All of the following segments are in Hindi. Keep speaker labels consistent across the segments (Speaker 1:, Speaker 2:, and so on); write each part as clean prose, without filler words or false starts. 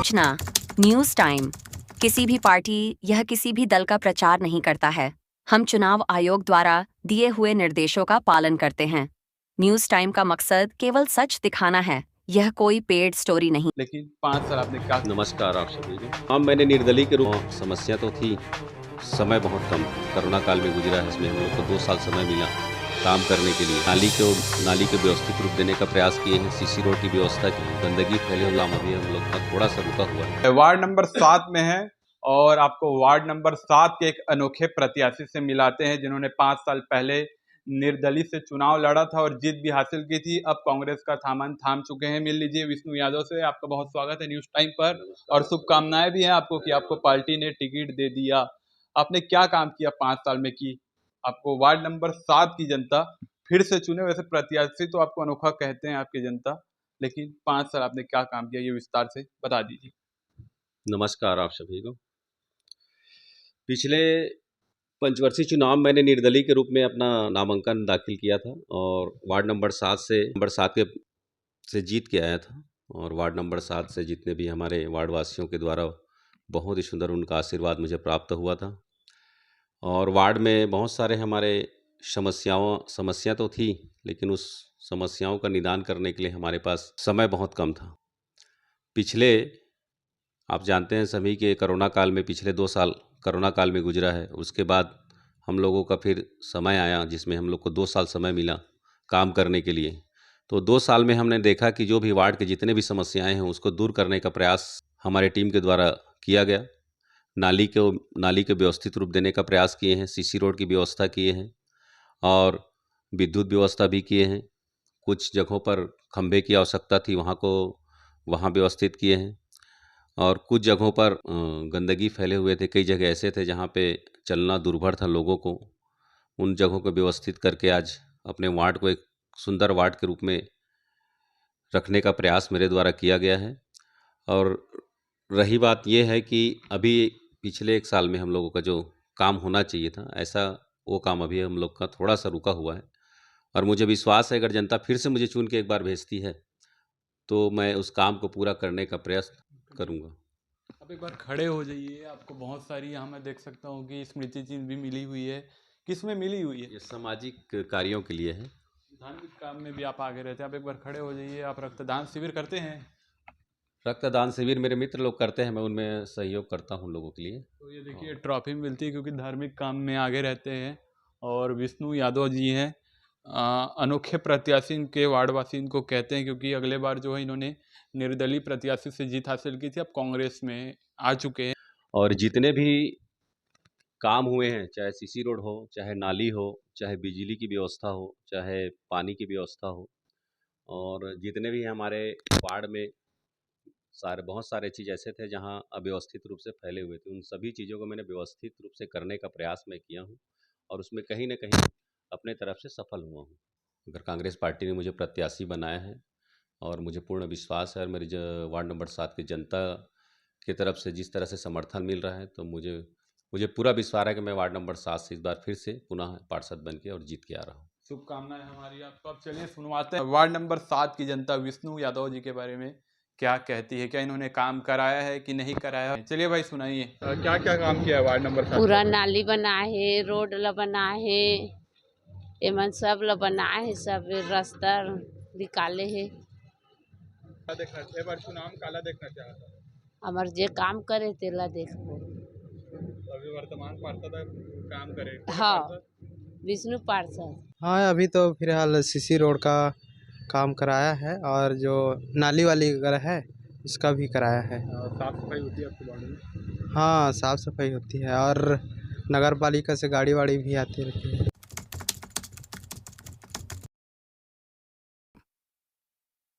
Speaker 1: सूचना न्यूज टाइम। किसी भी पार्टी या किसी भी दल का प्रचार नहीं करता है। हम चुनाव आयोग द्वारा दिए हुए निर्देशों का पालन करते हैं। न्यूज टाइम का मकसद केवल सच दिखाना है, यह कोई पेड स्टोरी नहीं।
Speaker 2: लेकिन 5 साल आपने क्या
Speaker 3: नमस्कार आप सभी को। हाँ, मैंने निर्दलीय के रूप में समस्या तो थी, समय बहुत कम था। कोरोना काल में गुजरा है, इसमें हम लोग को 2 साल समय मिला काम करने के लिए। नाली को व्यवस्थित रूप देने का प्रयास किए हैं, सीसी रोड की व्यवस्था की, गंदगी फैले हुआ अभी हम लोग का थोड़ा सा रुका हुआ है।
Speaker 2: वार्ड नंबर 7 में है और आपको वार्ड नंबर 7 के एक अनोखे प्रत्याशी से मिलाते हैं जिन्होंने 5 साल पहले निर्दलीय से चुनाव लड़ा था और जीत भी हासिल की थी। अब कांग्रेस का थामन थाम चुके हैं। मिल लीजिए विष्णु यादव से। आपका बहुत स्वागत है न्यूज टाइम पर और शुभकामनाएं भी हैं आपको कि आपको पार्टी ने टिकट दे दिया। आपने क्या काम किया 5 साल में कि आपको वार्ड नंबर 7 की जनता फिर से चुने? वैसे प्रत्याशी तो आपको अनोखा कहते हैं आपकी जनता, लेकिन 5 साल आपने क्या काम किया ये विस्तार से बता दीजिए।
Speaker 3: नमस्कार आप सभी को। पिछले पंचवर्षीय चुनाव में मैंने निर्दलीय के रूप में अपना नामांकन दाखिल किया था और वार्ड नंबर 7 के से जीत के आया था। और वार्ड नंबर 7 से जितने भी हमारे वार्ड वासियों के द्वारा बहुत ही सुंदर उनका आशीर्वाद मुझे प्राप्त हुआ था। और वार्ड में बहुत सारे हमारे समस्या तो थी, लेकिन उस समस्याओं का निदान करने के लिए हमारे पास समय बहुत कम था। पिछले आप जानते हैं सभी के कोरोना काल में पिछले 2 साल कोरोना काल में गुजरा है। उसके बाद हम लोगों का फिर समय आया जिसमें हम लोग को 2 साल समय मिला काम करने के लिए। तो 2 साल में हमने देखा कि जो भी वार्ड के जितने भी समस्याएं हैं उसको दूर करने का प्रयास हमारे टीम के द्वारा किया गया। नाली को व्यवस्थित रूप देने का प्रयास किए हैं, सीसी रोड की व्यवस्था किए हैं और विद्युत व्यवस्था भी किए हैं। कुछ जगहों पर खंभे की आवश्यकता थी, वहाँ व्यवस्थित किए हैं। और कुछ जगहों पर गंदगी फैले हुए थे, कई जगह ऐसे थे जहाँ पे चलना दुर्भर था लोगों को। उन जगहों को व्यवस्थित करके आज अपने वार्ड को एक सुंदर वार्ड के रूप में रखने का प्रयास मेरे द्वारा किया गया है। और रही बात यह है कि अभी पिछले 1 साल में हम लोगों का जो काम होना चाहिए था, ऐसा वो काम अभी हम लोग का थोड़ा सा रुका हुआ है। और मुझे विश्वास है अगर जनता फिर से मुझे चुन के एक बार भेजती है तो मैं उस काम को पूरा करने का प्रयास करूँगा।
Speaker 2: आप एक बार खड़े हो जाइए। आपको बहुत सारी यहाँ मैं देख सकता हूँ कि स्मृति चिन्ह भी मिली हुई है। किस में मिली हुई है?
Speaker 3: ये सामाजिक कार्यों के लिए है।
Speaker 2: धार्मिक काम में भी आप आगे रहते हैं। आप एक बार खड़े हो जाइए। आप रक्तदान शिविर करते हैं?
Speaker 3: रक्तदान शिविर मेरे मित्र लोग करते हैं, मैं उनमें सहयोग करता हूँ लोगों के लिए।
Speaker 2: तो ये देखिए ट्रॉफी मिलती है क्योंकि धार्मिक काम में आगे रहते हैं। और विष्णु यादव जी हैं, अनोखे प्रत्याशी इनके वार्डवासी इनको कहते हैं क्योंकि अगले बार जो है इन्होंने निर्दलीय प्रत्याशी से जीत हासिल की थी। अब कांग्रेस में आ चुके हैं।
Speaker 3: और जितने भी काम हुए हैं, चाहे सीसी रोड हो, चाहे नाली हो, चाहे बिजली की व्यवस्था हो, चाहे पानी की व्यवस्था हो, और जितने भी हमारे वार्ड में बहुत सारे चीज़ ऐसे थे जहाँ अव्यवस्थित रूप से फैले हुए थे, उन सभी चीज़ों को मैंने व्यवस्थित रूप से करने का प्रयास मैं किया हूँ और उसमें कहीं न कहीं अपने तरफ से सफल हुआ हूँ। अगर कांग्रेस पार्टी ने मुझे प्रत्याशी बनाया है और मुझे पूर्ण विश्वास है और मेरी वार्ड नंबर 7 की जनता की तरफ से जिस तरह से समर्थन मिल रहा है, तो मुझे पूरा विश्वास है कि मैं वार्ड नंबर 7 से इस बार फिर से पुनः पार्षद बन के और जीत के आ रहा हूँ।
Speaker 2: शुभकामनाएं हमारी आपको। अब चलिए सुनवाते हैं वार्ड नंबर 7 की जनता विष्णु यादव जी के बारे में क्या कहती है, क्या इन्होंने काम कराया है कि नहीं कराया है। चलिए भाई सुनाइए, क्या क्या काम किया है वार्ड नंबर 7?
Speaker 4: पूरा नाली बना है, रोड ला बना है, एमन सब ला बना है, सब रास्ता निकाले है।
Speaker 2: एक बार चुनाव काला देखना चाहता
Speaker 4: हमार जे काम करे तेला देखो।
Speaker 2: अभी वर्तमान पार्षद काम करे।
Speaker 4: हाँ, विष्णु पार्षद।
Speaker 5: हाँ, अभी तो फिलहाल सीसी रोड का काम कराया है और जो नाली वाली अगर है उसका भी कराया है।
Speaker 2: साफ सफाई होती है आपके वार्ड में?
Speaker 5: हाँ, साफ सफाई होती है और नगर पालिका से गाड़ी वाड़ी भी आती रहती है।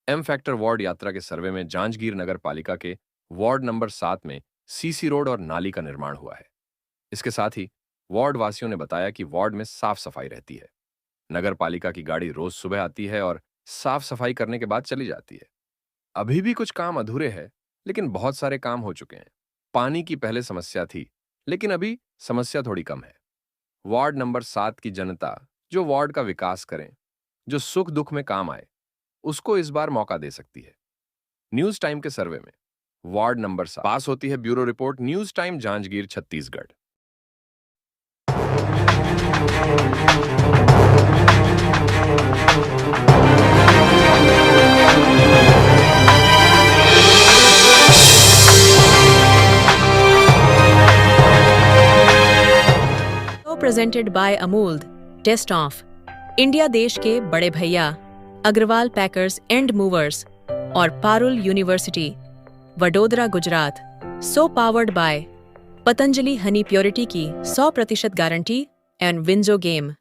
Speaker 6: एम फैक्टर वार्ड यात्रा के सर्वे में जांजगीर नगर पालिका के वार्ड नंबर 7 में सीसी रोड और नाली का निर्माण हुआ है। इसके साथ ही वार्ड वासियों ने बताया कि वार्ड में साफ सफाई रहती है। नगर पालिका की गाड़ी रोज सुबह आती है और साफ सफाई करने के बाद चली जाती है। अभी भी कुछ काम अधूरे हैं, लेकिन बहुत सारे काम हो चुके हैं। पानी की पहले समस्या थी, लेकिन अभी समस्या थोड़ी कम है। वार्ड नंबर 7 की जनता जो वार्ड का विकास करें, जो सुख दुख में काम आए, उसको इस बार मौका दे सकती है। न्यूज टाइम के सर्वे में वार्ड नंबर 7 पास होती है। Bureau report, news time, Janjgir, Chhattisgarh.
Speaker 7: Presented by Amul. Taste of India देश के बड़े भैया, अग्रवाल पैकर्स एंड मूवर्स और Parul university, Vadodara, Gujarat. So powered by Patanjali honey purity की 100% गारंटी एंड विंजो गेम।